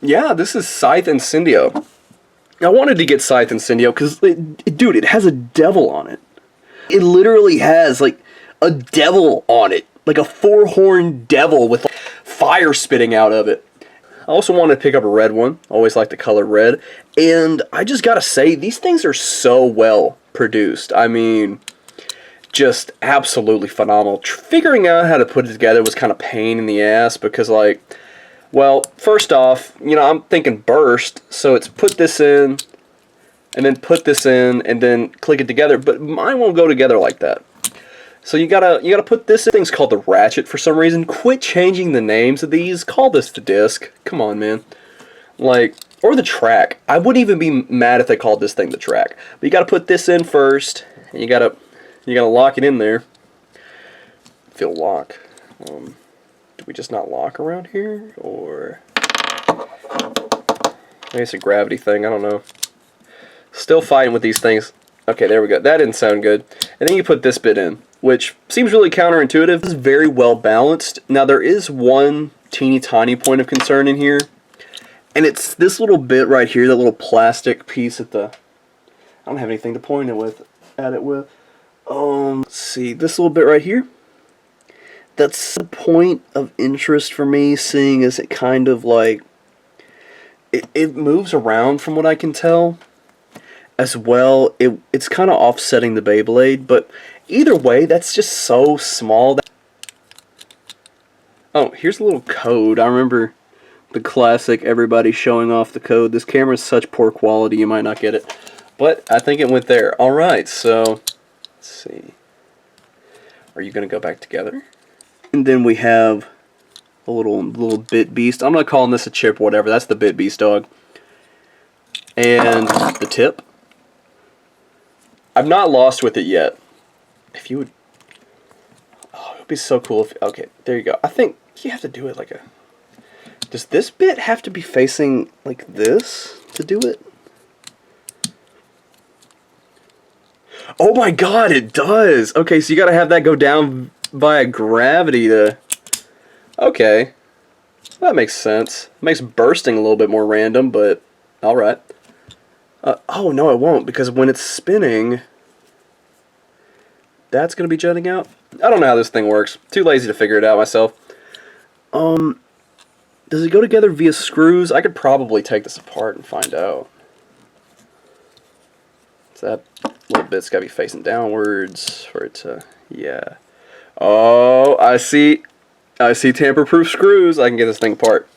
Yeah, this is Scythe Incendio. I wanted to get Scythe Incendio because, dude, it has a devil on it. It literally has, like, a devil on it. Like a four-horned devil with like, fire spitting out of it. I also wanted to pick up a red one. Always like the color red. And I just gotta say, these things are so well produced. I mean, just absolutely phenomenal. Figuring out how to put it together was kind of pain in the ass because, like, well, first off, you know, I'm thinking burst, so it's put this in, and then put this in, and then click it together, but mine won't go together like that. So you gotta put this in. Thing's called the ratchet for some reason. Quit changing the names of these. Call this the disc. Come on, man. Like, or the track. I wouldn't even be mad if they called this thing the track. But you gotta put this in first, and you gotta lock it in there. Feel lock. Do we just not lock around here? Or maybe it's a gravity thing, I don't know. Still fighting with these things. Okay, there we go. That didn't sound good. And then you put this bit in, which seems really counterintuitive. It's very well balanced. Now there is one teeny tiny point of concern in here. And it's this little bit right here, that little plastic piece at the... I don't have anything to point at it with. Let's see, this little bit right here. That's the point of interest for me, seeing as it kind of like it moves around from what I can tell as well. It's kind of offsetting the Beyblade, but either way, that's just so small. Oh, here's a little code. I remember the classic everybody showing off the code. This camera is such poor quality you might not get it, but I think it went there. Alright, so let's see. Are you gonna go back together? And then we have a little bit beast. I'm not calling this a chip or whatever. That's the bit beast dog. And the tip. I've not lost with it yet. If you would... Oh, it would be so cool if... Okay, there you go. I think you have to do it like a... Does this bit have to be facing like this to do it? Oh my god, it does! Okay, so you gotta have that go down via gravity to... Okay. That makes sense. It makes bursting a little bit more random, but alright. Oh, no, it won't, because when it's spinning, that's going to be jutting out. I don't know how this thing works. Too lazy to figure it out myself. Does it go together via screws? I could probably take this apart and find out. So that little bit's got to be facing downwards for it to... Yeah. Oh, I see tamper-proof screws. I can get this thing apart.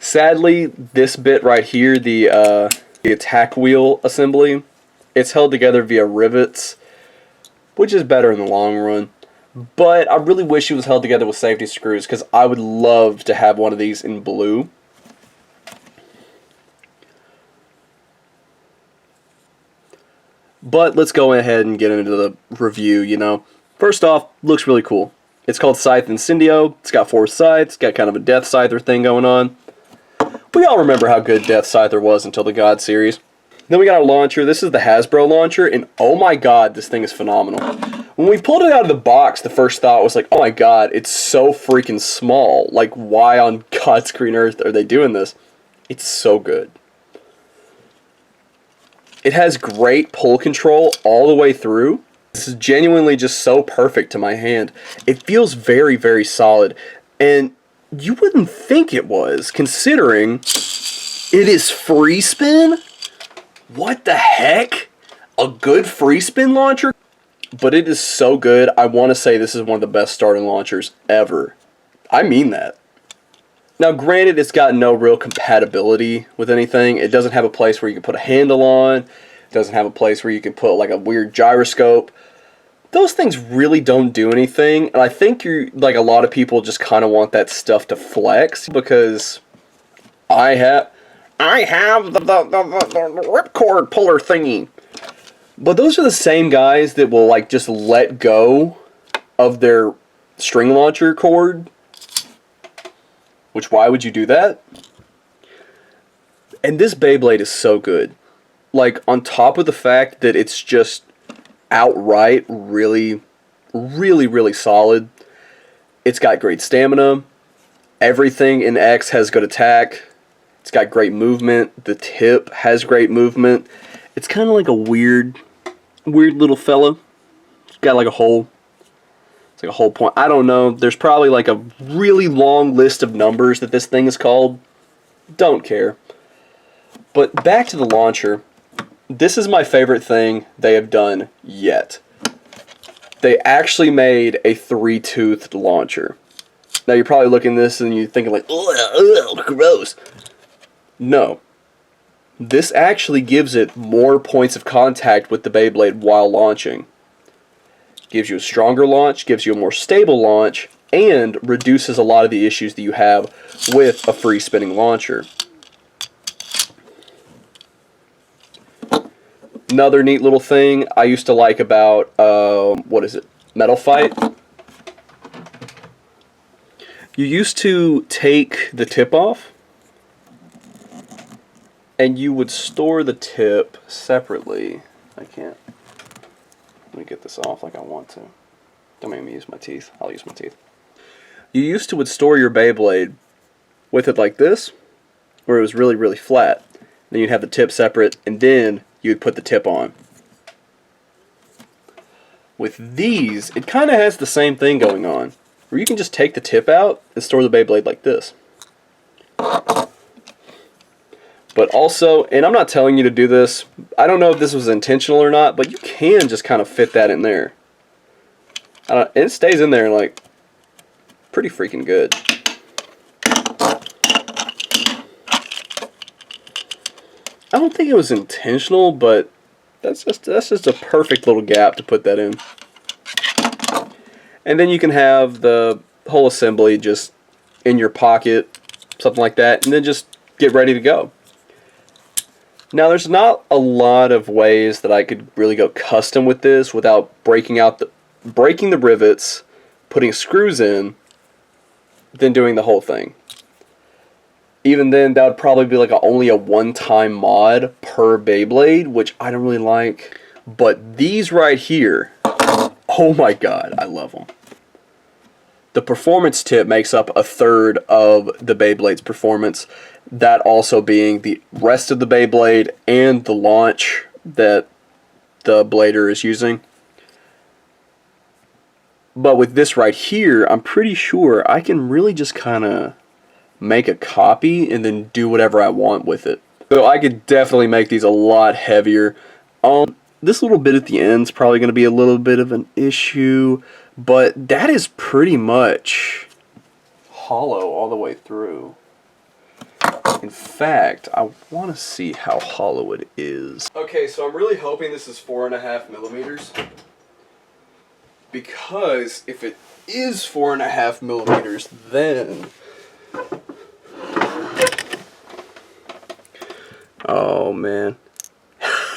Sadly, this bit right here, the attack wheel assembly, it's held together via rivets, which is better in the long run. But I really wish it was held together with safety screws, because I would love to have one of these in blue. But let's go ahead and get into the review, you know. First off, looks really cool. It's called Scythe Incendio. It's got 4 sides. It's got kind of a Death Scyther thing going on. We all remember how good Death Scyther was until the God series. Then we got our launcher. This is the Hasbro launcher, and oh my god, this thing is phenomenal. When we pulled it out of the box, the first thought was like, oh my god, it's so freaking small. Like, why on God's green earth are they doing this? It's so good. It has great pull control all the way through. This is genuinely just so perfect to my hand. It feels very, very solid. And you wouldn't think it was, considering it is free spin? What the heck? A good free spin launcher? But it is so good. I want to say this is one of the best starting launchers ever. I mean that. Now, granted, it's got no real compatibility with anything. It doesn't have a place where you can put a handle on. It doesn't have a place where you can put like a weird gyroscope. Those things really don't do anything. And I think like a lot of people just kind of want that stuff to flex, because I have the ripcord puller thingy. But those are the same guys that will like just let go of their string launcher cord. Which, why would you do that? And this Beyblade is so good. Like, on top of the fact that it's just outright really, really, really solid. It's got great stamina. Everything in X has good attack. It's got great movement. The tip has great movement. It's kind of like a weird little fellow. It's got like a hole. It's like a whole point. I don't know. There's probably like a really long list of numbers that this thing is called. Don't care. But back to the launcher. This is my favorite thing they have done yet. They actually made a 3-toothed launcher. Now you're probably looking at this and you're thinking like, ugh, gross. No. This actually gives it more points of contact with the Beyblade while launching. Gives you a stronger launch, gives you a more stable launch, and reduces a lot of the issues that you have with a free spinning launcher. Another neat little thing I used to like about, Metal Fight. You used to take the tip off, and you would store the tip separately. I can't. Let me get this off like I want to. Don't make me use my teeth. I'll use my teeth. You used to would store your Beyblade with it like this, where it was really, really flat. Then you'd have the tip separate, and then you'd put the tip on. With these, it kind of has the same thing going on, where you can just take the tip out and store the Beyblade like this. But also, and I'm not telling you to do this, I don't know if this was intentional or not, but you can just kind of fit that in there. It stays in there like pretty freaking good. I don't think it was intentional, but that's just a perfect little gap to put that in. And then you can have the whole assembly just in your pocket, something like that, and then just get ready to go. Now, there's not a lot of ways that I could really go custom with this without breaking the rivets, putting screws in, then doing the whole thing. Even then, that would probably be like only a one-time mod per Beyblade, which I don't really like. But these right here, oh my god, I love them. The performance tip makes up a third of the Beyblade's performance. That also being the rest of the Beyblade and the launch that the blader is using. But with this right here, I'm pretty sure I can really just kind of make a copy and then do whatever I want with it. So I could definitely make these a lot heavier. This little bit at the end is probably going to be a little bit of an issue, but that is pretty much hollow all the way through. In fact, I want to see how hollow it is. Okay, so I'm really hoping this is 4.5 millimeters. Because if it is 4.5 millimeters, then... oh, man.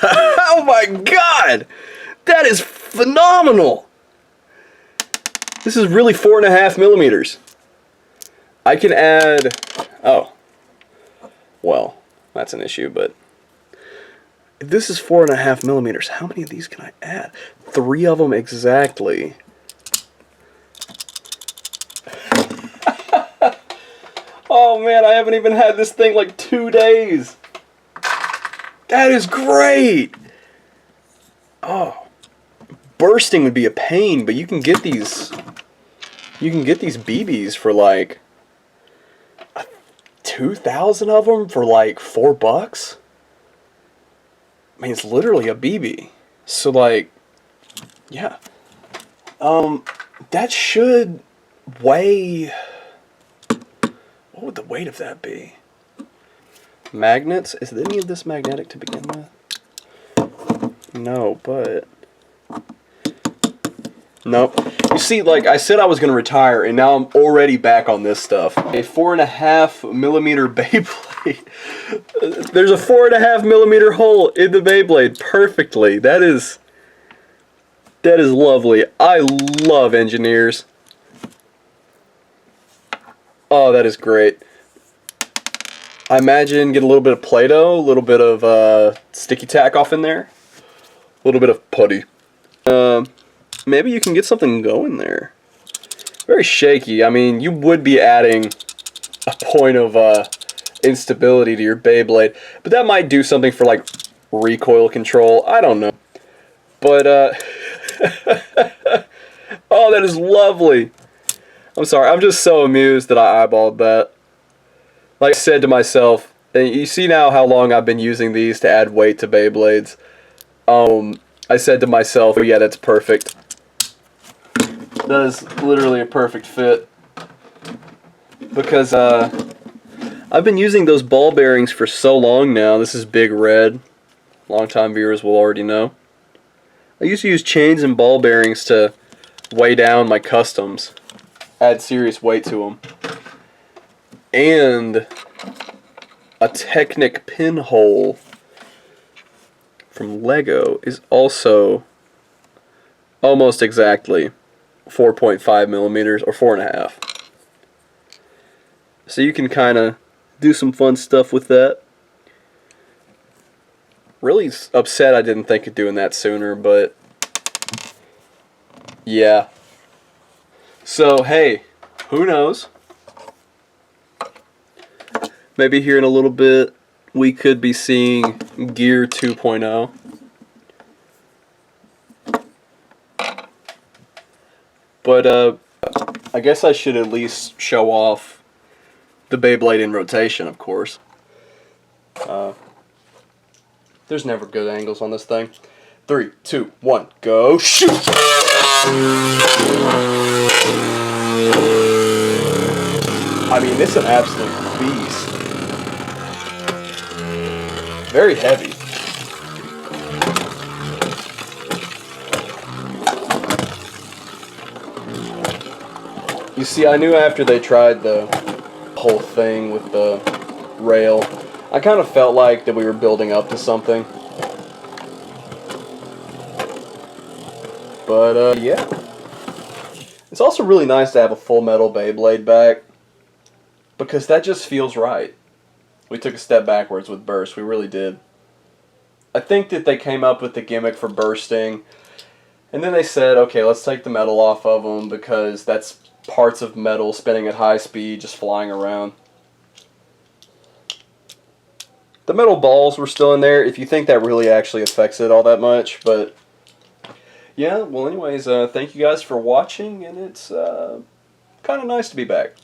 Oh my god! That is phenomenal! This is really 4.5 millimeters. I can add... oh. Well, that's an issue, but... if this is 4.5 millimeters, how many of these can I add? 3 of them exactly. Oh man, I haven't even had this thing like 2 days. That is great! Oh. Bursting would be a pain, but you can get these... you can get these BBs for like... 2,000 of them for like $4. I mean, it's literally a BB. So like, yeah. That should weigh... what would the weight of that be? Magnets? Is any of this magnetic to begin with? No, but... nope. You see, like I said I was going to retire, and now I'm already back on this stuff. A 4.5 millimeter Beyblade. There's a 4.5 millimeter hole in the Beyblade perfectly. That is lovely. I love engineers. Oh, that is great. I imagine get a little bit of Play-Doh, a little bit of sticky tack off in there, a little bit of putty. Maybe you can get something going there. Very shaky. I mean, you would be adding a point of instability to your Beyblade. But that might do something for, like, recoil control. I don't know. But, oh, that is lovely. I'm sorry, I'm just so amused that I eyeballed that. Like I said to myself, and you see now how long I've been using these to add weight to Beyblades. I said to myself, oh yeah, that's perfect. That is literally a perfect fit. Because, I've been using those ball bearings for so long now. This is Big Red. Longtime viewers will already know. I used to use chains and ball bearings to weigh down my customs. Add serious weight to them. And a Technic pinhole from Lego is also almost exactly 4.5 millimeters or 4.5. So you can kind of do some fun stuff with that. Really upset I didn't think of doing that sooner, but yeah. So hey, who knows? Maybe here in a little bit we could be seeing Gear 2.0. But I guess I should at least show off the Beyblade in rotation, of course. There's never good angles on this thing. 3, 2, 1, go shoot! I mean, it's an absolute beast. Very heavy. You see, I knew after they tried the whole thing with the rail, I kind of felt like that we were building up to something. But, yeah. It's also really nice to have a full metal Beyblade back, because that just feels right. We took a step backwards with burst, we really did. I think that they came up with the gimmick for bursting, and then they said, okay, let's take the metal off of them, because that's parts of metal spinning at high speed, just flying around. The metal balls were still in there, if you think that really actually affects it all that much, but yeah, well anyways, thank you guys for watching, and it's kind of nice to be back.